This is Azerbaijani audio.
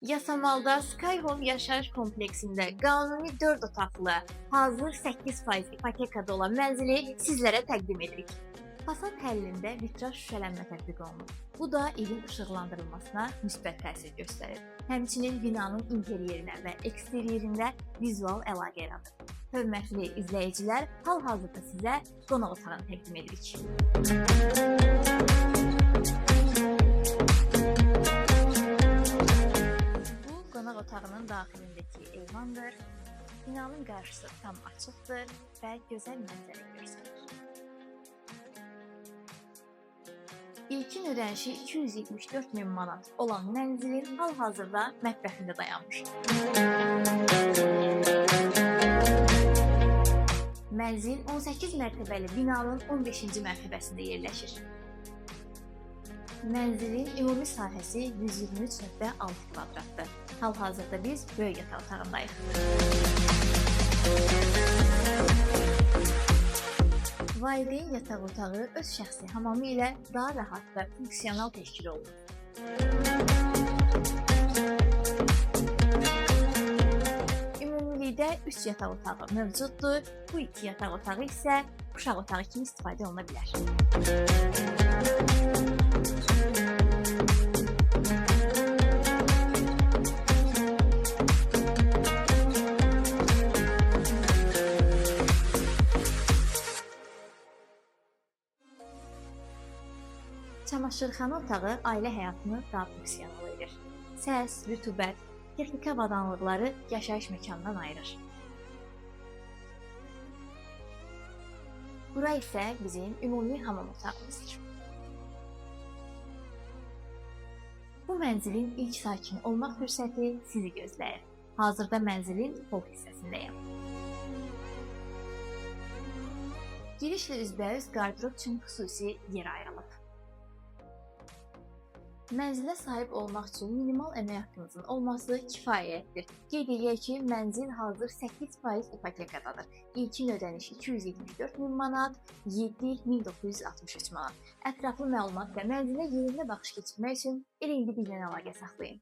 Yasamalda Sky Home yaşayış kompleksində qanuni 4 otaqlı, hazır 8% ipotekada olan mənzili sizlərə təqdim edirik. Fasad həllində vitraj şüşələnmə tətbiq olunub. Bu da evin işıqlandırılmasına müsbət təsir göstərir. Həmçinin binanın interyerinə və eksteryerində vizual əlaqə yaradır. Hörmətli izləyicilər, hal-hazırda sizə qonaq otağını təqdim edirik. Bu qonaq otağının daxilindəki eyvandır. Binanın qarşısı tam açıqdır və gözəl mənzərə göstərir. İlkin ödənişi 274 min manat olan mənzilin hal-hazırda mətbəxində dayanmış. Mənzil 18 mərtəbəli binanın 15-ci mərtəbəsində yerləşir. Mənzilin ümumi sahəsi 123,6 kvadratdır. Hal-hazırda biz böyük yataq otağındayıq. Valideyn yataq otağı öz şəxsi hamamı ilə daha rahat və funksional təşkil olunur. Ümumilikdə 3 yataq otağı mövcuddur. Bu 2 yataq otağı isə uşaq otağı kimi istifadə oluna bilər. Çamaşırxana otağı ailə həyatını daha funksional edir. Səs, rütubət, texniki avadanlıqları yaşayış məkanından ayırır. Bura isə bizim ümumi hamam otağımızdır. Bu mənzilin ilk sakini olmaq fürsəti sizi gözləyir. Hazırda mənzilin pol hissəsindəyəm. Girişlə üzbəüz qardırob üçün xüsusi yer ayrılıb. Mənzilə sahib olmaq üçün minimal əmək haqqınızın olması kifayətdir. Qeyd edək ki, mənzil hazır 8% ipotekadadır. İlkin ödənişi 274 min manat, 7.963 manat. Ətraflı məlumat və mənzilə yerində baxış keçirmək üçün elə indi bizlə əlaqə saxlayın.